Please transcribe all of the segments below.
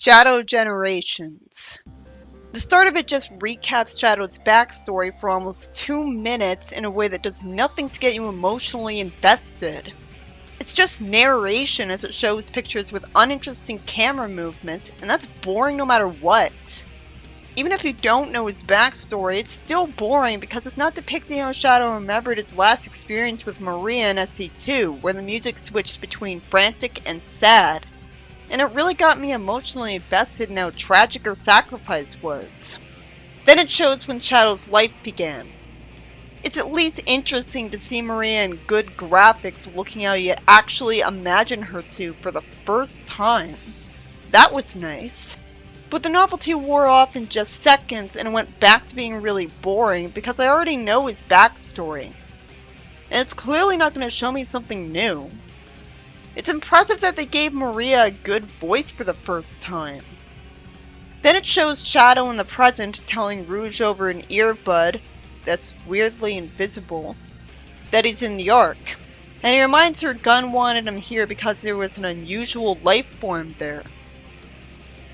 Shadow Generations. The start of it just recaps Shadow's backstory for almost 2 minutes in a way that does nothing to get you emotionally invested. It's just narration as it shows pictures with uninteresting camera movement, and that's boring no matter what. Even if you don't know his backstory, it's still boring because it's not depicting how Shadow remembered his last experience with Maria in SC2, where the music switched between frantic and sad. And it really got me emotionally invested in how tragic her sacrifice was. Then it shows when Shadow's life began. It's at least interesting to see Maria in good graphics looking how you actually imagine her to for the first time. That was nice. But the novelty wore off in just seconds and it went back to being really boring because I already know his backstory. And it's clearly not going to show me something new. It's impressive that they gave Maria a good voice for the first time. Then it shows Shadow in the present telling Rouge over an earbud that's weirdly invisible that he's in the Ark. And he reminds her Gunn wanted him here because there was an unusual life form there.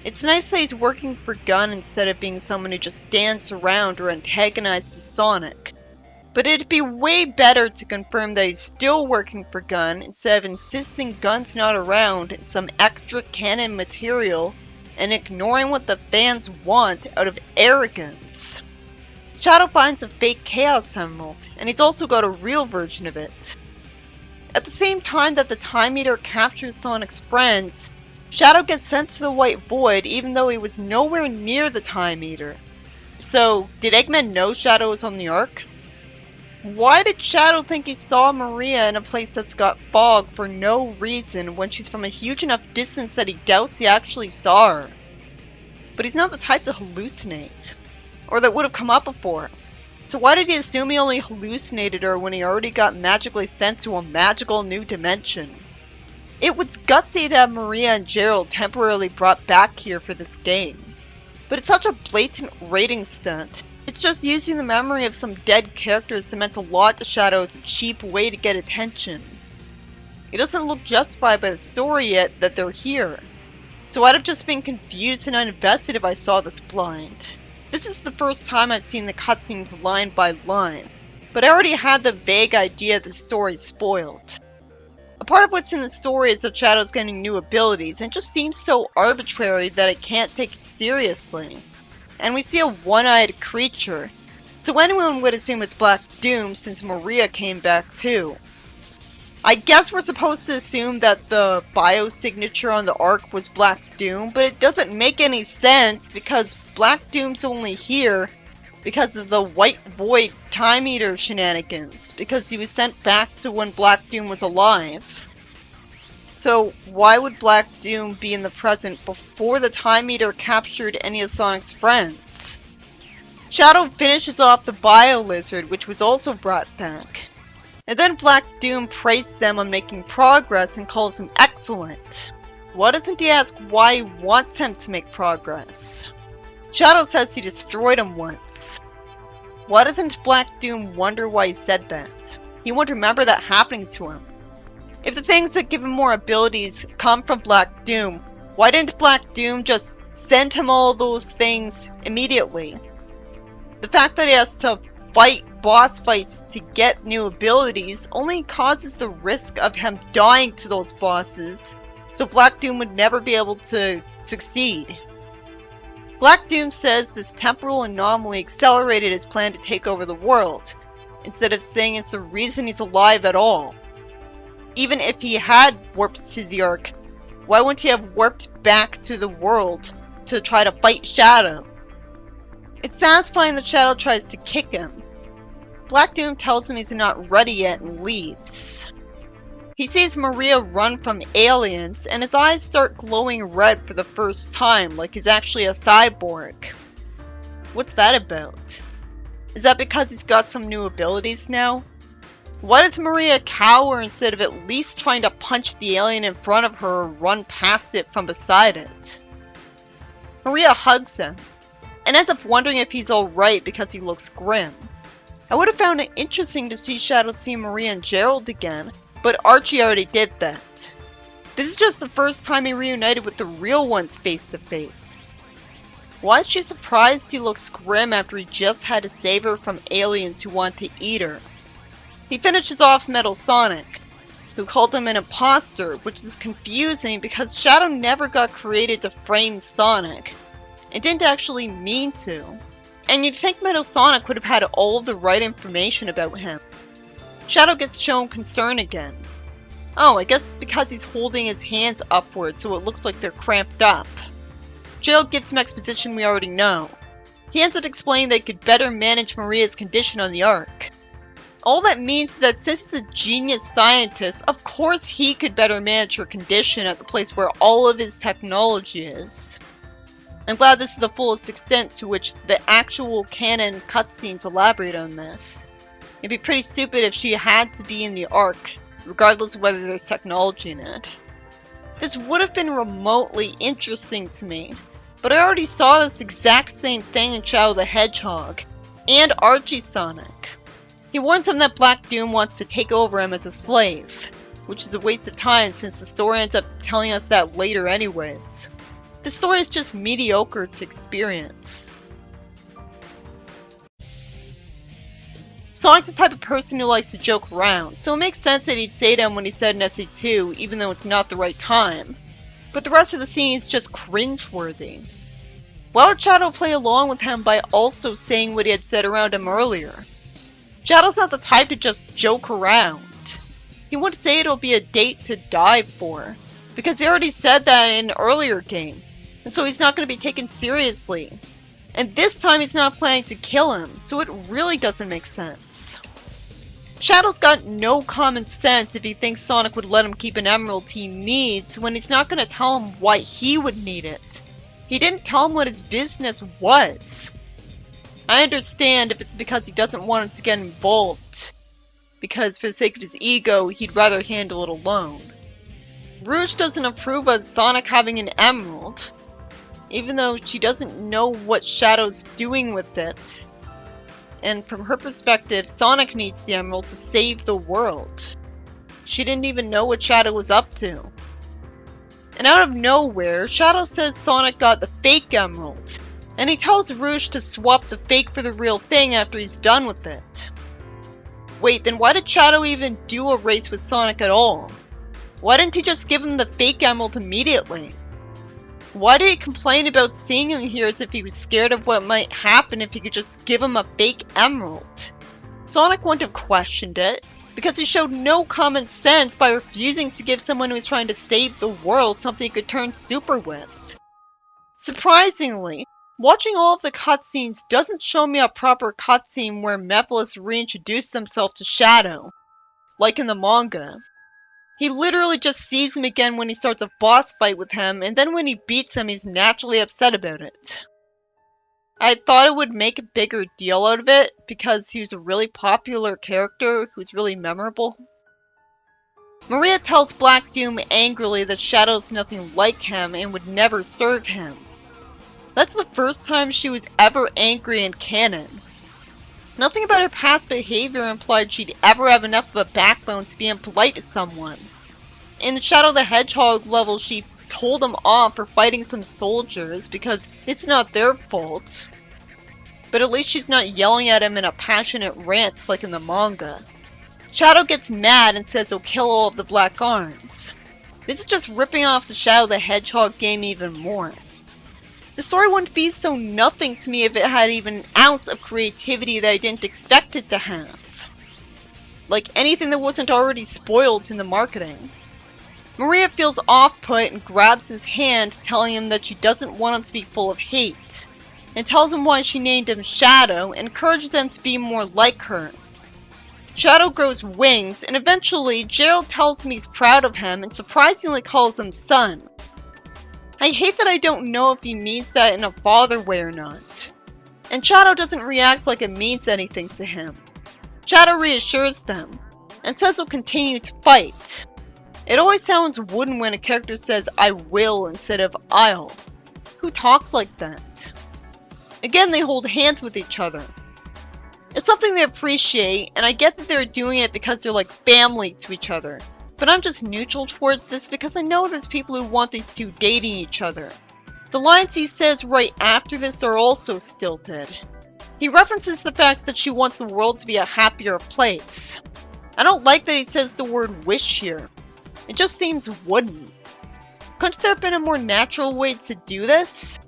It's nice that he's working for Gunn instead of being someone who just stands around or antagonizes Sonic. But it'd be way better to confirm that he's still working for Gunn instead of insisting Gunn's not around in some extra canon material and ignoring what the fans want out of arrogance. Shadow finds a fake Chaos Emerald, and he's also got a real version of it. At the same time that the Time Eater captures Sonic's friends, Shadow gets sent to the White Void even though he was nowhere near the Time Eater. So, did Eggman know Shadow was on the Ark? Why did Shadow think he saw Maria in a place that's got fog for no reason when she's from a huge enough distance that he doubts he actually saw her? But he's not the type to hallucinate, or that would have come up before. So why did he assume he only hallucinated her when he already got magically sent to a magical new dimension? It was gutsy to have Maria and Gerald temporarily brought back here for this game. But it's such a blatant rating stunt. It's just using the memory of some dead characters that meant a lot to Shadow as a cheap way to get attention. It doesn't look justified by the story yet that they're here. So I'd have just been confused and uninvested if I saw this blind. This is the first time I've seen the cutscenes line by line, but I already had the vague idea the story spoiled. A part of what's in the story is that Shadow's getting new abilities, and it just seems so arbitrary that I can't take it seriously. And we see a one-eyed creature, so anyone would assume it's Black Doom since Maria came back too. I guess we're supposed to assume that the biosignature on the Ark was Black Doom, but it doesn't make any sense because Black Doom's only here because of the White Void Time Eater shenanigans, because he was sent back to when Black Doom was alive. So why would Black Doom be in the present before the Time Eater captured any of Sonic's friends? Shadow finishes off the Bio Lizard, which was also brought back. And then Black Doom praises them on making progress and calls him excellent. Why doesn't he ask why he wants him to make progress? Shadow says he destroyed him once. Why doesn't Black Doom wonder why he said that? He won't remember that happening to him. If the things that give him more abilities come from Black Doom, why didn't Black Doom just send him all those things immediately? The fact that he has to fight boss fights to get new abilities only causes the risk of him dying to those bosses, so Black Doom would never be able to succeed. Black Doom says this temporal anomaly accelerated his plan to take over the world, instead of saying it's the reason he's alive at all. Even if he had warped to the Ark, why wouldn't he have warped back to the world to try to fight Shadow? It's satisfying that Shadow tries to kick him. Black Doom tells him he's not ready yet and leaves. He sees Maria run from aliens, and his eyes start glowing red for the first time, like he's actually a cyborg. What's that about? Is that because he's got some new abilities now? Why does Maria cower instead of at least trying to punch the alien in front of her or run past it from beside it? Maria hugs him, and ends up wondering if he's alright because he looks grim. I would have found it interesting to see Shadow see Maria and Gerald again, but Archie already did that. This is just the first time he reunited with the real ones face to face. Why is she surprised he looks grim after he just had to save her from aliens who want to eat her? He finishes off Metal Sonic, who called him an imposter, which is confusing because Shadow never got created to frame Sonic, and didn't actually mean to. And you'd think Metal Sonic would have had all of the right information about him. Shadow gets shown concern again. Oh, I guess it's because he's holding his hands upward so it looks like they're cramped up. Gerald gives some exposition we already know. He ends up explaining they could better manage Maria's condition on the Ark. All that means is that since he's a genius scientist, of course he could better manage her condition at the place where all of his technology is. I'm glad this is the fullest extent to which the actual canon cutscenes elaborate on this. It'd be pretty stupid if she had to be in the Ark, regardless of whether there's technology in it. This would have been remotely interesting to me, but I already saw this exact same thing in Shadow the Hedgehog, and Archie Sonic. He warns him that Black Doom wants to take over him as a slave, which is a waste of time since the story ends up telling us that later anyways. The story is just mediocre to experience. Sonic's the type of person who likes to joke around, so it makes sense that he'd say to him when he said in SA2, even though it's not the right time. But the rest of the scene is just cringeworthy. Why would Shadow play along with him by also saying what he had said around him earlier? Shadow's not the type to just joke around. He wouldn't say it'll be a date to die for, because he already said that in an earlier game, and so he's not going to be taken seriously. And this time he's not planning to kill him, so it really doesn't make sense. Shadow's got no common sense if he thinks Sonic would let him keep an emerald he needs when he's not going to tell him why he would need it. He didn't tell him what his business was. I understand if it's because he doesn't want him to get involved, because for the sake of his ego, he'd rather handle it alone. Rouge doesn't approve of Sonic having an emerald, even though she doesn't know what Shadow's doing with it. And from her perspective, Sonic needs the emerald to save the world. She didn't even know what Shadow was up to. And out of nowhere, Shadow says Sonic got the fake emerald, and he tells Rouge to swap the fake for the real thing after he's done with it. Wait, then why did Shadow even do a race with Sonic at all? Why didn't he just give him the fake emerald immediately? Why did he complain about seeing him here as if he was scared of what might happen if he could just give him a fake emerald? Sonic wouldn't have questioned it, because he showed no common sense by refusing to give someone who was trying to save the world something he could turn super with. Surprisingly, watching all of the cutscenes doesn't show me a proper cutscene where Mephiles reintroduced himself to Shadow, like in the manga. He literally just sees him again when he starts a boss fight with him, and then when he beats him, he's naturally upset about it. I thought it would make a bigger deal out of it, because he was a really popular character who's really memorable. Maria tells Black Doom angrily that Shadow's nothing like him and would never serve him. That's the first time she was ever angry in canon. Nothing about her past behavior implied she'd ever have enough of a backbone to be impolite to someone. In the Shadow the Hedgehog level, she told him off for fighting some soldiers because it's not their fault. But at least she's not yelling at him in a passionate rant like in the manga. Shadow gets mad and says he'll kill all of the Black Arms. This is just ripping off the Shadow the Hedgehog game even more. The story wouldn't be so nothing to me if it had even an ounce of creativity that I didn't expect it to have. Like anything that wasn't already spoiled in the marketing. Maria feels off-put and grabs his hand, telling him that she doesn't want him to be full of hate, and tells him why she named him Shadow and encourages him to be more like her. Shadow grows wings, and eventually Gerald tells him he's proud of him and surprisingly calls him son. I hate that I don't know if he means that in a father way or not. And Shadow doesn't react like it means anything to him. Shadow reassures them, and says he'll continue to fight. It always sounds wooden when a character says I will instead of I'll. Who talks like that? Again, they hold hands with each other. It's something they appreciate, and I get that they're doing it because they're like family to each other. but I'm just neutral towards this because I know there's people who want these two dating each other. The lines he says right after this are also stilted. He references the fact that she wants the world to be a happier place. I don't like that he says the word wish here. It just seems wooden. Couldn't there have been a more natural way to do this?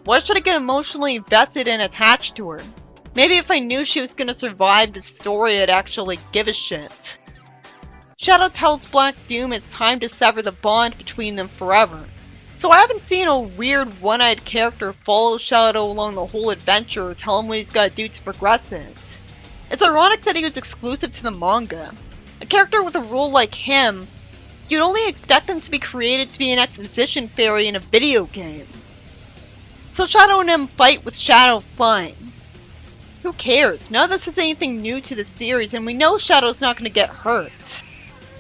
Why should I get emotionally invested and attached to her? Maybe if I knew she was gonna survive the story, I'd actually give a shit. Shadow tells Black Doom it's time to sever the bond between them forever. So I haven't seen a weird one-eyed character follow Shadow along the whole adventure or tell him what he's gotta do to progress it. It's ironic that he was exclusive to the manga. A character with a role like him, you'd only expect him to be created to be an exposition fairy in a video game. So Shadow and him fight with Shadow flying. Who cares? None of this is anything new to the series, and we know Shadow's not going to get hurt.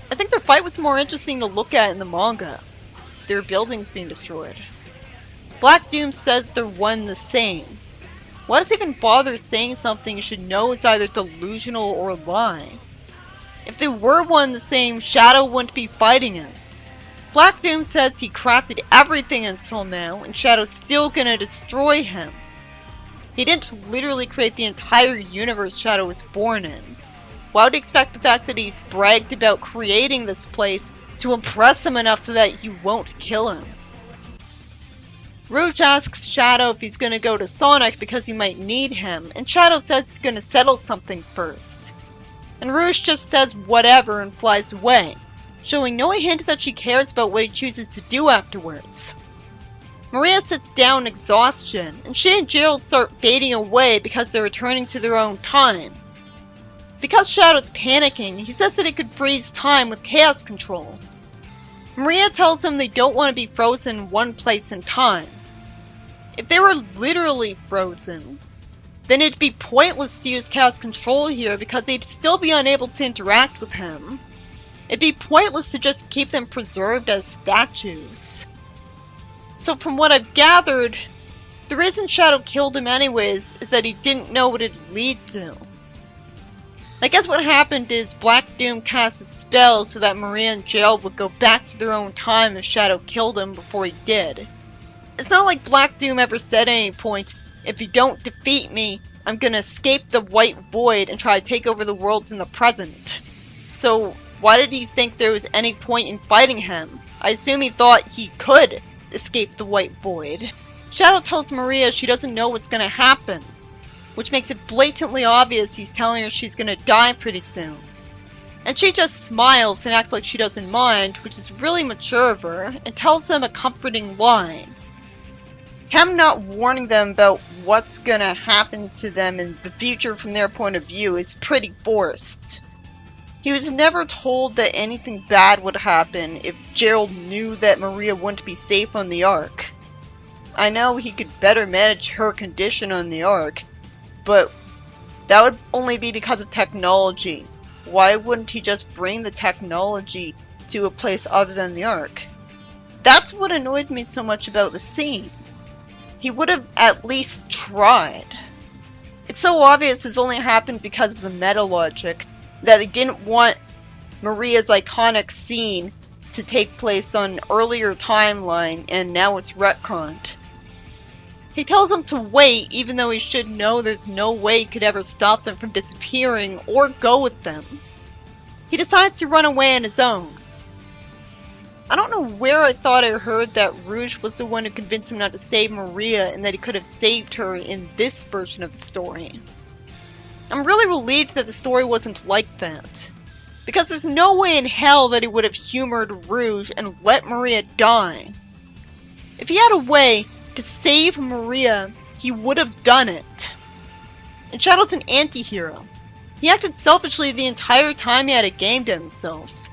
I think their fight was more interesting to look at in the manga. Their buildings being destroyed. Black Doom says they're one the same. Why does he even bother saying something you should know is either delusional or a lie? If they were one the same, Shadow wouldn't be fighting him. Black Doom says he crafted everything until now, and Shadow's still gonna destroy him. He didn't literally create the entire universe Shadow was born in. Why would you expect the fact that he's bragged about creating this place to impress him enough so that he won't kill him? Rouge asks Shadow if he's gonna go to Sonic because he might need him, and Shadow says he's gonna settle something first. And Rouge just says whatever and flies away, showing no hint that she cares about what he chooses to do afterwards. Maria sits down in exhaustion, and she and Gerald start fading away because they're returning to their own time. Because Shadow's panicking, he says that he could freeze time with chaos control. Maria tells him they don't want to be frozen in one place in time. If they were literally frozen, then it'd be pointless to use chaos control here because they'd still be unable to interact with him. It'd be pointless to just keep them preserved as statues. So from what I've gathered, the reason Shadow killed him anyways is that he didn't know what it'd lead to. I guess what happened is Black Doom cast a spell so that Maria and Gerald would go back to their own time if Shadow killed him before he did. It's not like Black Doom ever said at any point, if you don't defeat me, I'm gonna escape the White Void and try to take over the world in the present. So why did he think there was any point in fighting him? I assume he thought he could escape the White Void. Shadow tells Maria she doesn't know what's gonna happen, which makes it blatantly obvious he's telling her she's gonna die pretty soon. And she just smiles and acts like she doesn't mind, which is really mature of her, and tells him a comforting line. Him not warning them about what's gonna happen to them in the future from their point of view is pretty forced. He was never told that anything bad would happen if Gerald knew that Maria wouldn't be safe on the Ark. I know he could better manage her condition on the Ark, but that would only be because of technology. Why wouldn't he just bring the technology to a place other than the Ark? That's what annoyed me so much about the scene. He would have at least tried. It's so obvious this only happened because of the meta logic, that they didn't want Maria's iconic scene to take place on an earlier timeline, and now it's retconned. He tells them to wait, even though he should know there's no way he could ever stop them from disappearing or go with them. He decides to run away on his own. I don't know where I thought I heard that Rouge was the one who convinced him not to save Maria and that he could have saved her in this version of the story. I'm really relieved that the story wasn't like that, because there's no way in hell that he would have humored Rouge and let Maria die. If he had a way to save Maria, he would have done it. And Shadow's an anti-hero. He acted selfishly the entire time he had a game to himself.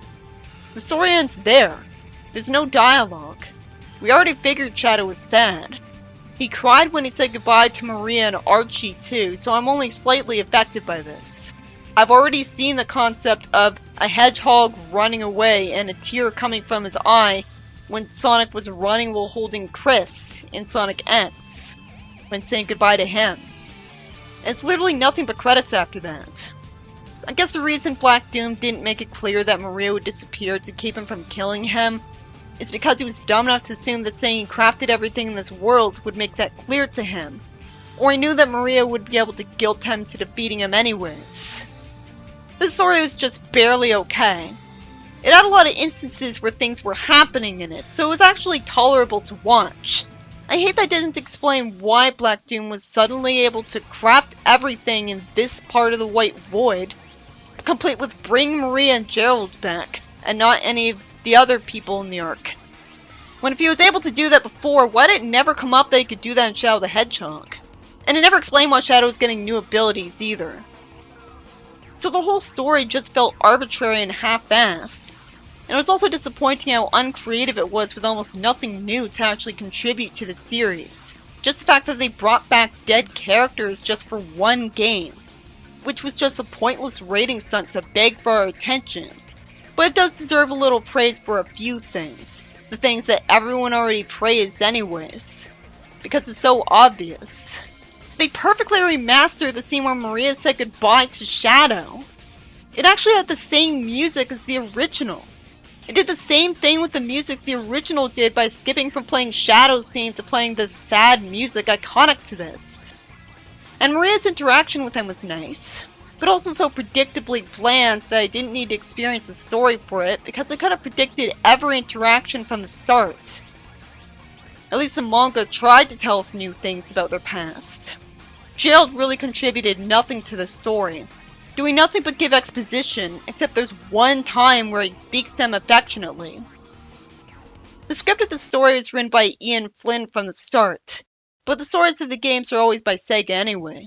The story ends there. There's no dialogue. We already figured Shadow was sad. He cried when he said goodbye to Maria and Archie too, so I'm only slightly affected by this. I've already seen the concept of a hedgehog running away and a tear coming from his eye when Sonic was running while holding Chris in Sonic X, when saying goodbye to him. And it's literally nothing but credits after that. I guess the reason Black Doom didn't make it clear that Maria would disappear to keep him from killing him is because he was dumb enough to assume that saying he crafted everything in this world would make that clear to him. Or he knew that Maria would be able to guilt him to defeating him anyways. The story was just barely okay. It had a lot of instances where things were happening in it, so it was actually tolerable to watch. I hate that I didn't explain why Black Doom was suddenly able to craft everything in this part of the White Void, complete with bringing Maria and Gerald back, and not any of the other people in the arc. When if he was able to do that before, why did it never come up that he could do that in Shadow the Hedgehog? And it never explained why Shadow was getting new abilities either. So the whole story just felt arbitrary and half-assed. And it was also disappointing how uncreative it was with almost nothing new to actually contribute to the series. Just the fact that they brought back dead characters just for one game, which was just a pointless rating stunt to beg for our attention. But it does deserve a little praise for a few things. The things that everyone already praised anyways. Because it's so obvious. They perfectly remastered the scene where Maria said goodbye to Shadow. It actually had the same music as the original. It did the same thing with the music the original did by skipping from playing Shadow's theme to playing the sad music iconic to this. And Maria's interaction with him was nice, but also so predictably bland that I didn't need to experience the story for it because I could have predicted every interaction from the start. At least the manga tried to tell us new things about their past. Gerald really contributed nothing to the story, doing nothing but give exposition, except there's one time where he speaks to him affectionately. The script of the story is written by Ian Flynn from the start, but the stories of the games are always by Sega anyway.